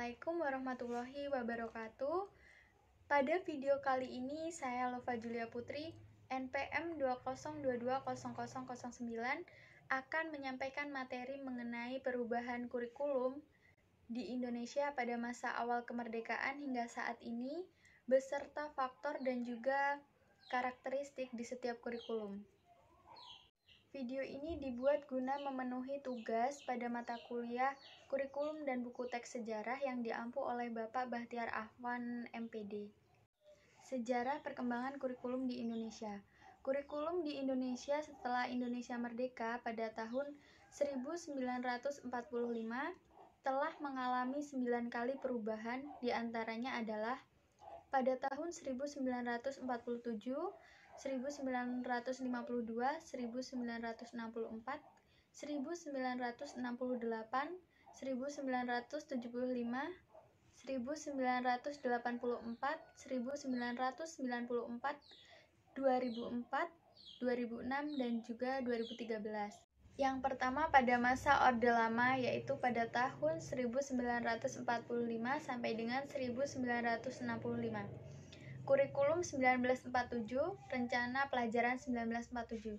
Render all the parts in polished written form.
Assalamualaikum warahmatullahi wabarakatuh. Pada video kali ini saya Lova Julia Putri, NPM 20220009 akan menyampaikan materi mengenai perubahan kurikulum di Indonesia pada masa awal kemerdekaan hingga saat ini, beserta faktor dan juga karakteristik di setiap kurikulum. Video ini dibuat guna memenuhi tugas pada mata kuliah kurikulum dan buku teks sejarah yang diampu oleh Bapak Bahtiar Ahwan, MPD. Sejarah perkembangan kurikulum di Indonesia. Kurikulum di Indonesia setelah Indonesia merdeka pada tahun 1945 telah mengalami 9 kali perubahan, diantaranya adalah pada tahun 1947, 1952, 1964, 1968, 1975, 1975, 1984, 1994, 2004, 2006, dan juga 2013. Yang pertama pada masa Orde Lama, yaitu pada tahun 1945 sampai dengan 1965. Kurikulum 1947, Rencana Pelajaran 1947.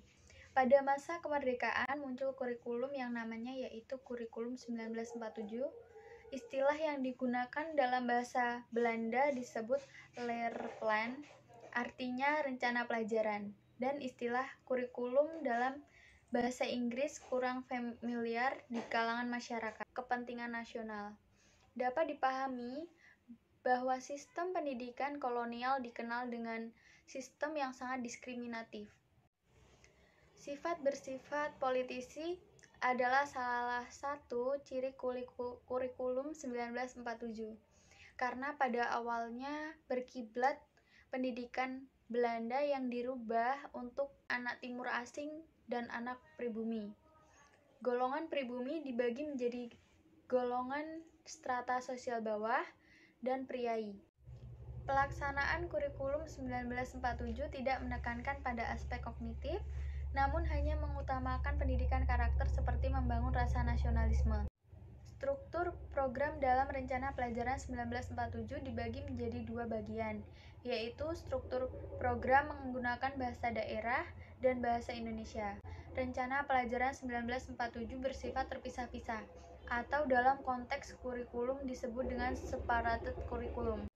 Pada masa kemerdekaan muncul kurikulum yang namanya yaitu Kurikulum 1947. Istilah yang digunakan dalam bahasa Belanda disebut Leerplan, artinya rencana pelajaran, dan istilah kurikulum dalam bahasa Inggris kurang familiar di kalangan masyarakat kepentingan nasional. Dapat dipahami bahwa sistem pendidikan kolonial dikenal dengan sistem yang sangat diskriminatif. Sifat bersifat politisi adalah salah satu ciri kurikulum 1947, karena pada awalnya berkiblat pendidikan Belanda yang dirubah untuk anak timur asing dan anak pribumi. Golongan pribumi dibagi menjadi golongan strata sosial bawah dan priai. Pelaksanaan kurikulum 1947 tidak menekankan pada aspek kognitif, namun hanya mengutamakan pendidikan karakter seperti membangun rasa nasionalisme. Struktur program dalam Rencana Pelajaran 1947 dibagi menjadi dua bagian, yaitu struktur program menggunakan bahasa daerah dan bahasa Indonesia. Rencana Pelajaran 1947 bersifat terpisah-pisah, atau dalam konteks kurikulum disebut dengan separated kurikulum.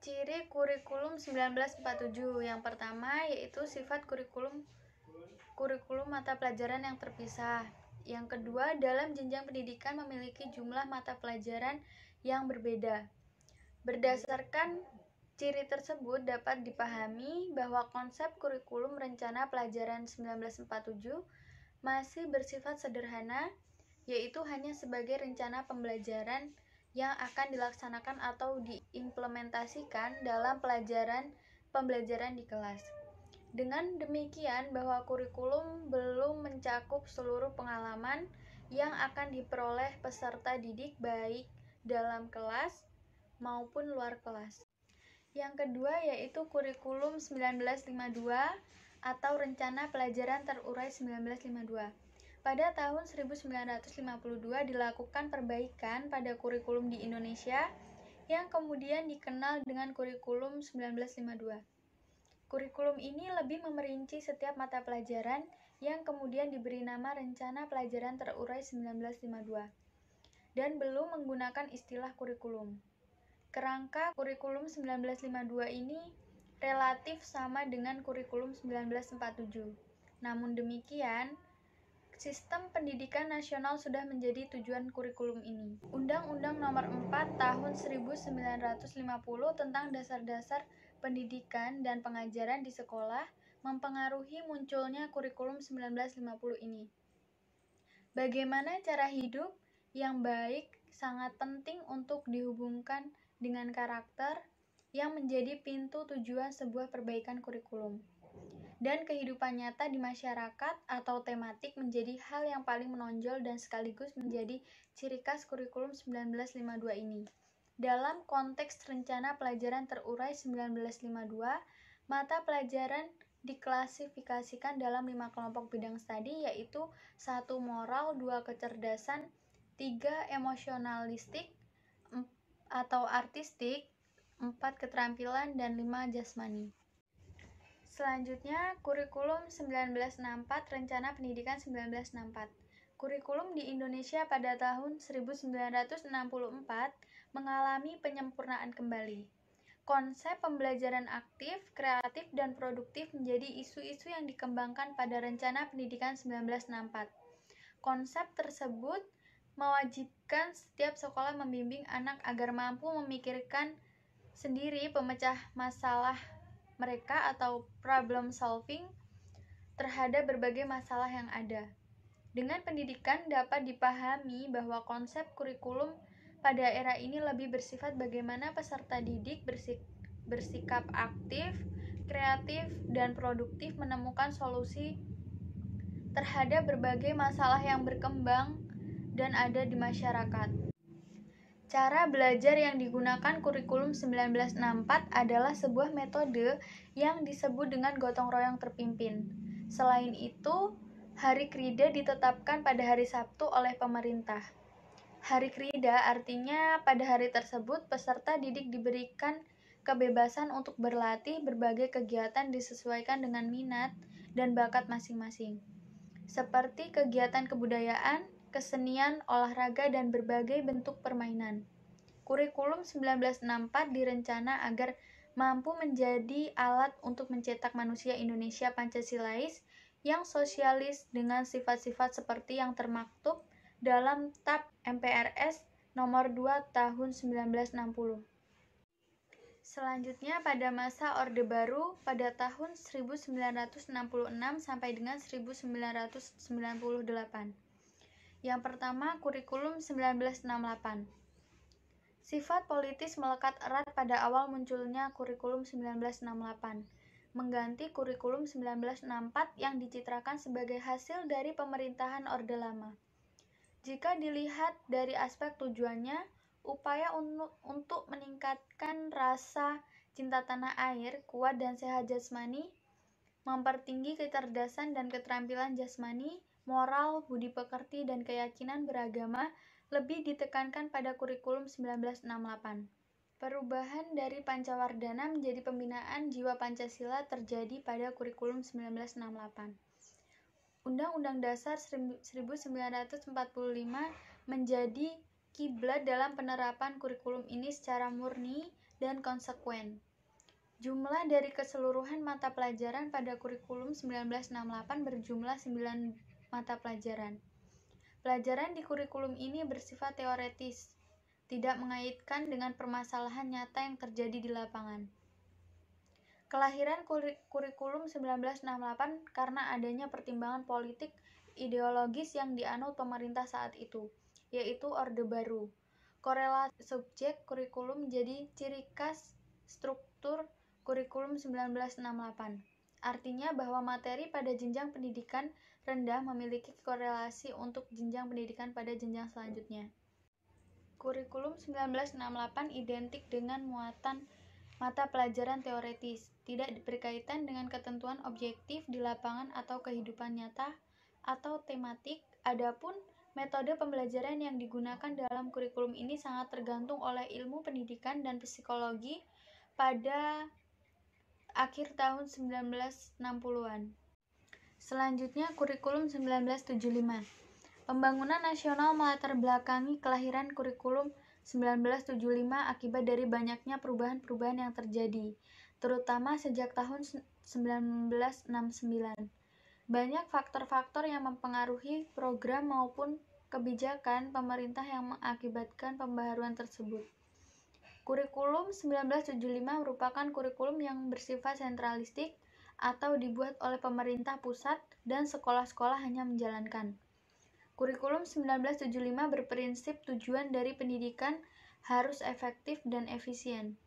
Ciri kurikulum 1947 yang pertama yaitu sifat kurikulum mata pelajaran yang terpisah. Yang kedua, dalam jenjang pendidikan memiliki jumlah mata pelajaran yang berbeda. Berdasarkan ciri tersebut dapat dipahami bahwa konsep kurikulum Rencana Pelajaran 1947 masih bersifat sederhana, yaitu hanya sebagai rencana pembelajaran yang akan dilaksanakan atau diimplementasikan dalam pembelajaran di kelas. Dengan demikian bahwa kurikulum belum mencakup seluruh pengalaman yang akan diperoleh peserta didik baik dalam kelas maupun luar kelas. Yang kedua yaitu kurikulum 1952 atau Rencana Pelajaran Terurai 1952. Pada tahun 1952 dilakukan perbaikan pada kurikulum di Indonesia yang kemudian dikenal dengan kurikulum 1952. Kurikulum ini lebih memerinci setiap mata pelajaran yang kemudian diberi nama Rencana Pelajaran Terurai 1952 dan belum menggunakan istilah kurikulum. Kerangka kurikulum 1952 ini relatif sama dengan kurikulum 1947. Namun demikian, sistem pendidikan nasional sudah menjadi tujuan kurikulum ini. Undang-Undang Nomor 4 Tahun 1950 tentang Dasar-Dasar Pendidikan dan Pengajaran di Sekolah mempengaruhi munculnya kurikulum 1950 ini. Bagaimana cara hidup yang baik sangat penting untuk dihubungkan dengan karakter yang menjadi pintu tujuan sebuah perbaikan kurikulum. Dan kehidupan nyata di masyarakat atau tematik menjadi hal yang paling menonjol dan sekaligus menjadi ciri khas kurikulum 1952 ini. Dalam konteks Rencana Pelajaran Terurai 1952, mata pelajaran diklasifikasikan dalam 5 kelompok bidang studi, yaitu 1. Moral, 2. Kecerdasan, 3. Emosionalistik, atau artistik, 4 keterampilan, dan 5 jasmani. Selanjutnya, kurikulum 1964, Rencana Pendidikan 1964. Kurikulum di Indonesia pada tahun 1964 mengalami penyempurnaan kembali. Konsep pembelajaran aktif, kreatif, dan produktif menjadi isu-isu yang dikembangkan pada Rencana Pendidikan 1964. Konsep tersebut mewajibkan setiap sekolah membimbing anak agar mampu memikirkan sendiri pemecah masalah mereka atau problem solving terhadap berbagai masalah yang ada. Dengan pendidikan dapat dipahami bahwa konsep kurikulum pada era ini lebih bersifat bagaimana peserta didik bersikap aktif, kreatif, dan produktif menemukan solusi terhadap berbagai masalah yang berkembang dan ada di masyarakat. Cara belajar yang digunakan kurikulum 1964 adalah sebuah metode yang disebut dengan gotong royong terpimpin. Selain itu, Hari Krida ditetapkan pada hari Sabtu oleh pemerintah. Hari Krida artinya pada hari tersebut peserta didik diberikan kebebasan untuk berlatih berbagai kegiatan disesuaikan dengan minat dan bakat masing-masing, seperti kegiatan kebudayaan, kesenian, olahraga, dan berbagai bentuk permainan. Kurikulum 1964 direncana agar mampu menjadi alat untuk mencetak manusia Indonesia Pancasilais yang sosialis dengan sifat-sifat seperti yang termaktub dalam TAP MPRS nomor 2 tahun 1960. Selanjutnya pada masa Orde Baru pada tahun 1966 sampai dengan 1998. Yang pertama, kurikulum 1968. Sifat politis melekat erat pada awal munculnya kurikulum 1968, mengganti kurikulum 1964 yang dicitrakan sebagai hasil dari pemerintahan Orde Lama. Jika dilihat dari aspek tujuannya, upaya untuk meningkatkan rasa cinta tanah air, kuat dan sehat jasmani, mempertinggi kecerdasan dan keterampilan jasmani, moral, budi pekerti, dan keyakinan beragama lebih ditekankan pada kurikulum 1968. Perubahan dari Pancawardhana menjadi pembinaan jiwa Pancasila terjadi pada kurikulum 1968. Undang-Undang Dasar 1945 menjadi kiblat dalam penerapan kurikulum ini secara murni dan konsekuen. Jumlah dari keseluruhan mata pelajaran pada kurikulum 1968 berjumlah 9 mata pelajaran. Pelajaran di kurikulum ini bersifat teoretis, tidak mengaitkan dengan permasalahan nyata yang terjadi di lapangan. Kelahiran kurikulum 1968 karena adanya pertimbangan politik ideologis yang dianut pemerintah saat itu, yaitu Orde Baru. Korelasi subjek kurikulum menjadi ciri khas struktur kurikulum 1968. Artinya bahwa materi pada jenjang pendidikan rendah memiliki korelasi untuk jenjang pendidikan pada jenjang selanjutnya. Kurikulum 1968 identik dengan muatan mata pelajaran teoretis, tidak berkaitan dengan ketentuan objektif di lapangan atau kehidupan nyata atau tematik. Adapun metode pembelajaran yang digunakan dalam kurikulum ini sangat tergantung oleh ilmu pendidikan dan psikologi pada akhir tahun 1960-an. Selanjutnya, kurikulum 1975. Pembangunan nasional melatar belakangi kelahiran kurikulum 1975 akibat dari banyaknya perubahan-perubahan yang terjadi, terutama sejak tahun 1969. Banyak faktor-faktor yang mempengaruhi program maupun kebijakan pemerintah yang mengakibatkan pembaharuan tersebut. Kurikulum 1975 merupakan kurikulum yang bersifat sentralistik atau dibuat oleh pemerintah pusat dan sekolah-sekolah hanya menjalankan. Kurikulum 1975 berprinsip tujuan dari pendidikan harus efektif dan efisien.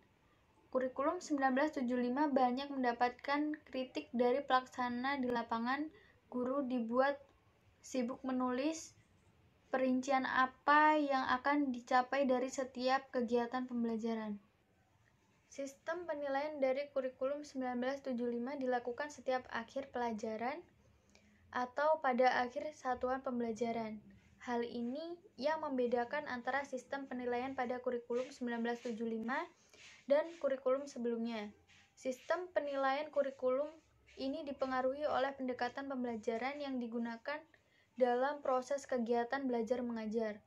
Kurikulum 1975 banyak mendapatkan kritik dari pelaksana di lapangan. Guru dibuat sibuk menulis perincian apa yang akan dicapai dari setiap kegiatan pembelajaran. Sistem penilaian dari kurikulum 1975 dilakukan setiap akhir pelajaran atau pada akhir satuan pembelajaran. Hal ini yang membedakan antara sistem penilaian pada kurikulum 1975 dan kurikulum sebelumnya. Sistem penilaian kurikulum ini dipengaruhi oleh pendekatan pembelajaran yang digunakan dalam proses kegiatan belajar mengajar.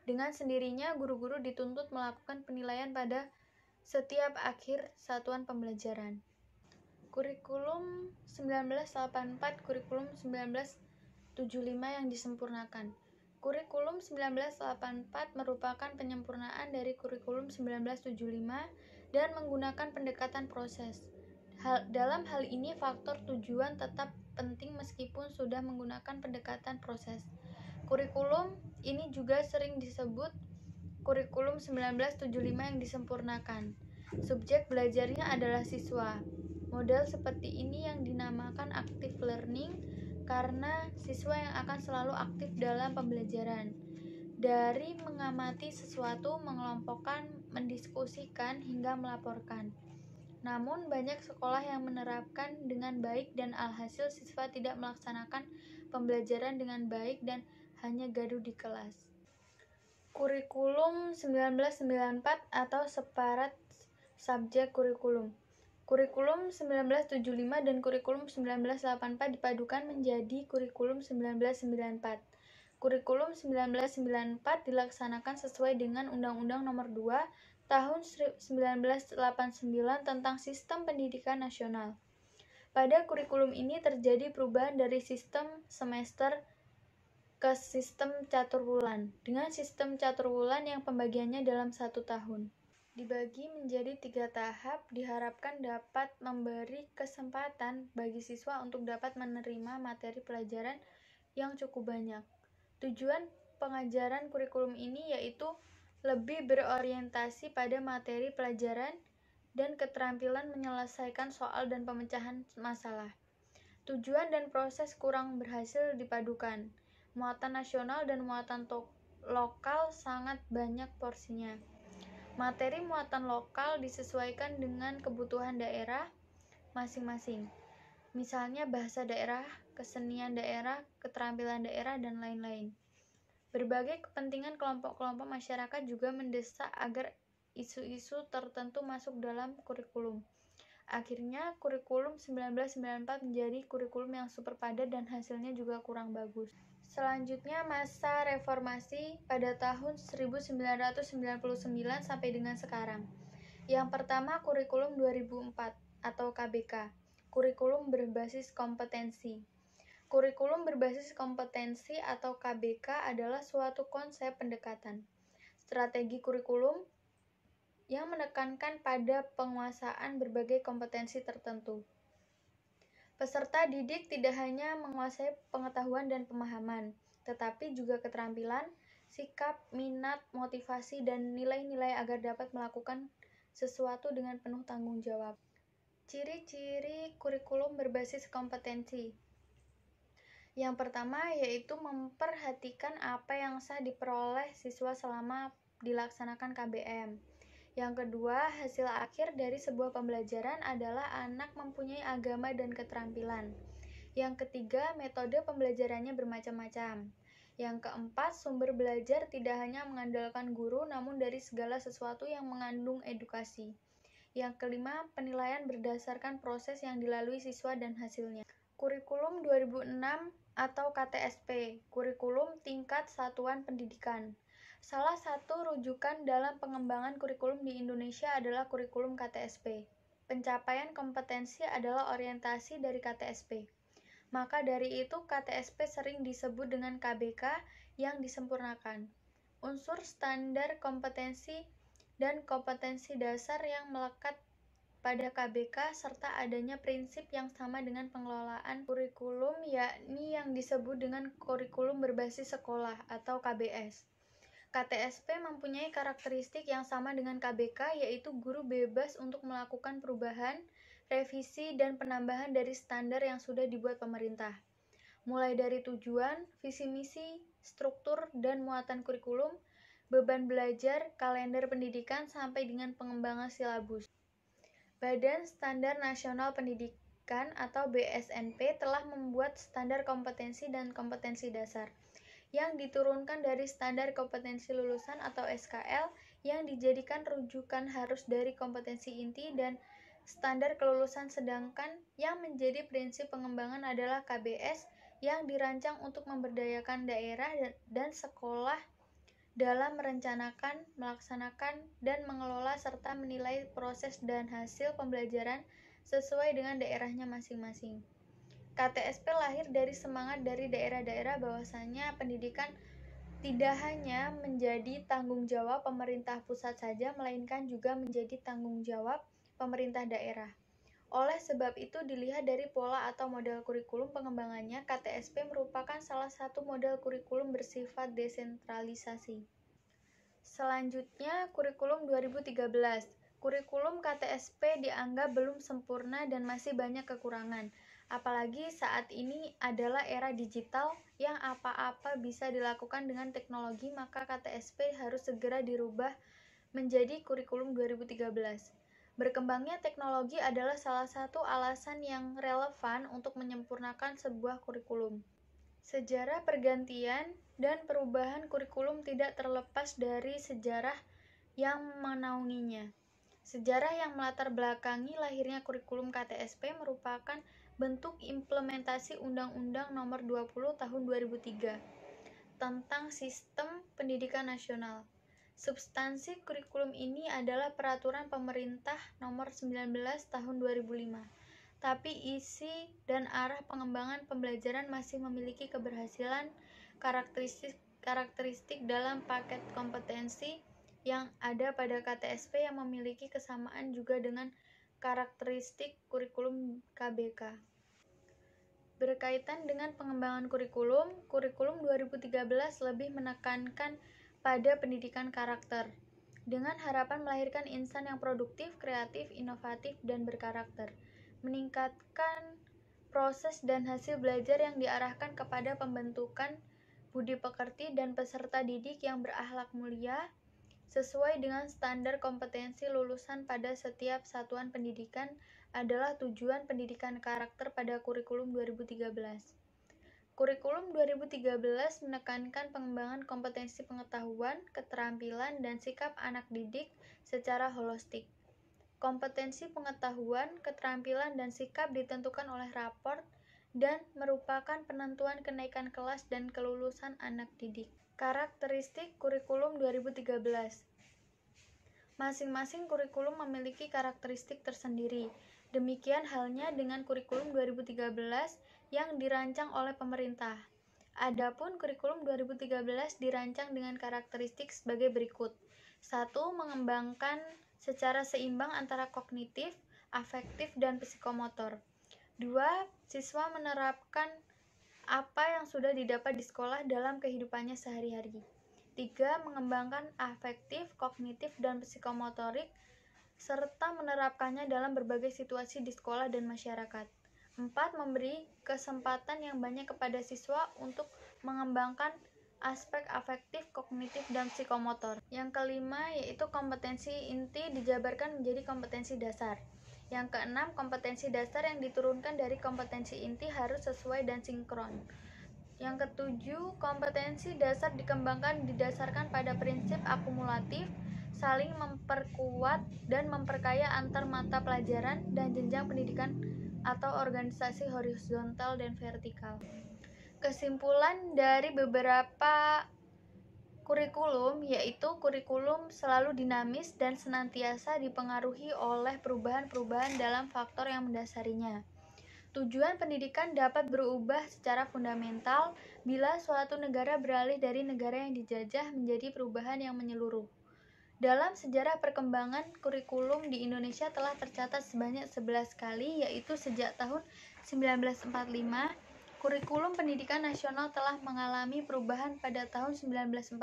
Dengan sendirinya, guru-guru dituntut melakukan penilaian pada setiap akhir satuan pembelajaran. Kurikulum 1984, kurikulum 1975 yang disempurnakan. Kurikulum 1984 merupakan penyempurnaan dari kurikulum 1975 dan menggunakan pendekatan proses. Dalam hal ini, faktor tujuan tetap penting meskipun sudah menggunakan pendekatan proses. Kurikulum ini juga sering disebut kurikulum 1975 yang disempurnakan. Subjek belajarnya adalah siswa. Model seperti ini yang dinamakan active learning karena siswa yang akan selalu aktif dalam pembelajaran. Dari mengamati sesuatu, mengelompokkan, mendiskusikan, hingga melaporkan. Namun banyak sekolah yang menerapkan dengan baik dan alhasil siswa tidak melaksanakan pembelajaran dengan baik dan hanya gaduh di kelas. Kurikulum 1994 atau separat subjek kurikulum. Kurikulum 1975 dan kurikulum 1984 dipadukan menjadi kurikulum 1994. Kurikulum 1994 dilaksanakan sesuai dengan Undang-Undang Nomor 2 Tahun 1989 tentang Sistem Pendidikan Nasional. Pada kurikulum ini terjadi perubahan dari sistem semester ke sistem caturwulan, dengan sistem caturwulan yang pembagiannya dalam 1 tahun. Dibagi menjadi 3 tahap, diharapkan dapat memberi kesempatan bagi siswa untuk dapat menerima materi pelajaran yang cukup banyak. Tujuan pengajaran kurikulum ini yaitu lebih berorientasi pada materi pelajaran dan keterampilan menyelesaikan soal dan pemecahan masalah. Tujuan dan proses kurang berhasil dipadukan. Muatan nasional dan muatan lokal sangat banyak porsinya. Materi muatan lokal disesuaikan dengan kebutuhan daerah masing-masing. Misalnya bahasa daerah, kesenian daerah, keterampilan daerah, dan lain-lain. Berbagai kepentingan kelompok-kelompok masyarakat juga mendesak agar isu-isu tertentu masuk dalam kurikulum. Akhirnya, kurikulum 1994 menjadi kurikulum yang super padat dan hasilnya juga kurang bagus. Selanjutnya, masa reformasi pada tahun 1999 sampai dengan sekarang. Yang pertama, kurikulum 2004 atau KBK, kurikulum berbasis kompetensi. Kurikulum berbasis kompetensi atau KBK adalah suatu konsep pendekatan strategi kurikulum yang menekankan pada penguasaan berbagai kompetensi tertentu. Peserta didik tidak hanya menguasai pengetahuan dan pemahaman, tetapi juga keterampilan, sikap, minat, motivasi, dan nilai-nilai agar dapat melakukan sesuatu dengan penuh tanggung jawab. Ciri-ciri kurikulum berbasis kompetensi. Yang pertama yaitu memperhatikan apa yang sah diperoleh siswa selama dilaksanakan KBM. Yang kedua, hasil akhir dari sebuah pembelajaran adalah anak mempunyai agama dan keterampilan. Yang ketiga, metode pembelajarannya bermacam-macam. Yang keempat, sumber belajar tidak hanya mengandalkan guru, namun dari segala sesuatu yang mengandung edukasi. Yang kelima, penilaian berdasarkan proses yang dilalui siswa dan hasilnya. Kurikulum 2006 atau KTSP, kurikulum tingkat satuan pendidikan. Salah satu rujukan dalam pengembangan kurikulum di Indonesia adalah kurikulum KTSP. Pencapaian kompetensi adalah orientasi dari KTSP. Maka dari itu KTSP sering disebut dengan KBK yang disempurnakan. Unsur standar kompetensi dan kompetensi dasar yang melekat pada KBK serta adanya prinsip yang sama dengan pengelolaan kurikulum yakni yang disebut dengan kurikulum berbasis sekolah atau KBS. KTSP mempunyai karakteristik yang sama dengan KBK yaitu guru bebas untuk melakukan perubahan, revisi, dan penambahan dari standar yang sudah dibuat pemerintah. Mulai dari tujuan, visi misi, struktur, dan muatan kurikulum, beban belajar, kalender pendidikan, sampai dengan pengembangan silabus. Badan Standar Nasional Pendidikan atau BSNP telah membuat standar kompetensi dan kompetensi dasar yang diturunkan dari standar kompetensi lulusan atau SKL yang dijadikan rujukan harus dari kompetensi inti dan standar kelulusan, sedangkan yang menjadi prinsip pengembangan adalah KBS yang dirancang untuk memberdayakan daerah dan sekolah dalam merencanakan, melaksanakan, dan mengelola serta menilai proses dan hasil pembelajaran sesuai dengan daerahnya masing-masing. KTSP lahir dari semangat dari daerah-daerah bahwasanya pendidikan tidak hanya menjadi tanggung jawab pemerintah pusat saja, melainkan juga menjadi tanggung jawab pemerintah daerah. Oleh sebab itu, dilihat dari pola atau model kurikulum pengembangannya, KTSP merupakan salah satu model kurikulum bersifat desentralisasi. Selanjutnya, kurikulum 2013. Kurikulum KTSP dianggap belum sempurna dan masih banyak kekurangan. Apalagi saat ini adalah era digital yang apa-apa bisa dilakukan dengan teknologi, maka KTSP harus segera dirubah menjadi kurikulum 2013. Berkembangnya teknologi adalah salah satu alasan yang relevan untuk menyempurnakan sebuah kurikulum. Sejarah pergantian dan perubahan kurikulum tidak terlepas dari sejarah yang menaunginya. Sejarah yang melatar belakangi lahirnya kurikulum KTSP merupakan bentuk implementasi Undang-Undang Nomor 20 Tahun 2003 tentang Sistem Pendidikan Nasional. Substansi kurikulum ini adalah Peraturan Pemerintah Nomor 19 Tahun 2005. Tapi isi dan arah pengembangan pembelajaran masih memiliki keberhasilan karakteristik dalam paket kompetensi yang ada pada KTSP yang memiliki kesamaan juga dengan karakteristik kurikulum KBK. Berkaitan dengan pengembangan kurikulum 2013 lebih menekankan pada pendidikan karakter, dengan harapan melahirkan insan yang produktif, kreatif, inovatif, dan berkarakter, meningkatkan proses dan hasil belajar yang diarahkan kepada pembentukan budi pekerti dan peserta didik yang berakhlak mulia, sesuai dengan standar kompetensi lulusan pada setiap satuan pendidikan adalah tujuan pendidikan karakter pada kurikulum 2013. Kurikulum 2013 menekankan pengembangan kompetensi pengetahuan, keterampilan, dan sikap anak didik secara holistik. Kompetensi pengetahuan, keterampilan, dan sikap ditentukan oleh raport dan merupakan penentuan kenaikan kelas dan kelulusan anak didik. Karakteristik kurikulum 2013. Masing-masing kurikulum memiliki karakteristik tersendiri. Demikian halnya dengan kurikulum 2013 yang dirancang oleh pemerintah. Adapun kurikulum 2013 dirancang dengan karakteristik sebagai berikut. 1. Mengembangkan secara seimbang antara kognitif, afektif, dan psikomotor. 2. Siswa menerapkan apa yang sudah didapat di sekolah dalam kehidupannya sehari-hari. 3. Mengembangkan afektif, kognitif, dan psikomotorik serta menerapkannya dalam berbagai situasi di sekolah dan masyarakat. 4. Memberi kesempatan yang banyak kepada siswa untuk mengembangkan aspek afektif, kognitif, dan psikomotor. Yang kelima yaitu kompetensi inti dijabarkan menjadi kompetensi dasar. Yang keenam, kompetensi dasar yang diturunkan dari kompetensi inti harus sesuai dan sinkron. Yang ketujuh, kompetensi dasar dikembangkan didasarkan pada prinsip akumulatif, saling memperkuat dan memperkaya antar mata pelajaran dan jenjang pendidikan atau organisasi horizontal dan vertikal. Kesimpulan dari beberapa kurikulum yaitu kurikulum selalu dinamis dan senantiasa dipengaruhi oleh perubahan-perubahan dalam faktor yang mendasarinya. Tujuan pendidikan dapat berubah secara fundamental bila suatu negara beralih dari negara yang dijajah menjadi perubahan yang menyeluruh. Dalam sejarah perkembangan kurikulum di Indonesia telah tercatat sebanyak 11 kali, yaitu sejak tahun 1945, kurikulum pendidikan nasional telah mengalami perubahan pada tahun 1947,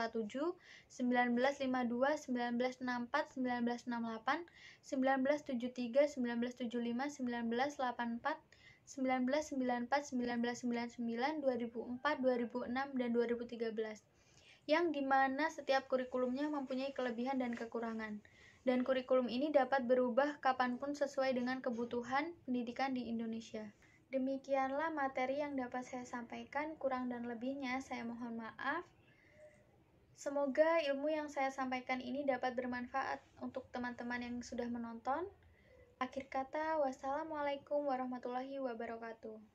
1952, 1964, 1968, 1973, 1975, 1984, 1994, 1999, 2004, 2006, dan 2013. Yang dimana setiap kurikulumnya mempunyai kelebihan dan kekurangan. Dan kurikulum ini dapat berubah kapanpun sesuai dengan kebutuhan pendidikan di Indonesia. Demikianlah materi yang dapat saya sampaikan, kurang dan lebihnya saya mohon maaf. Semoga ilmu yang saya sampaikan ini dapat bermanfaat untuk teman-teman yang sudah menonton. Akhir kata, wassalamualaikum warahmatullahi wabarakatuh.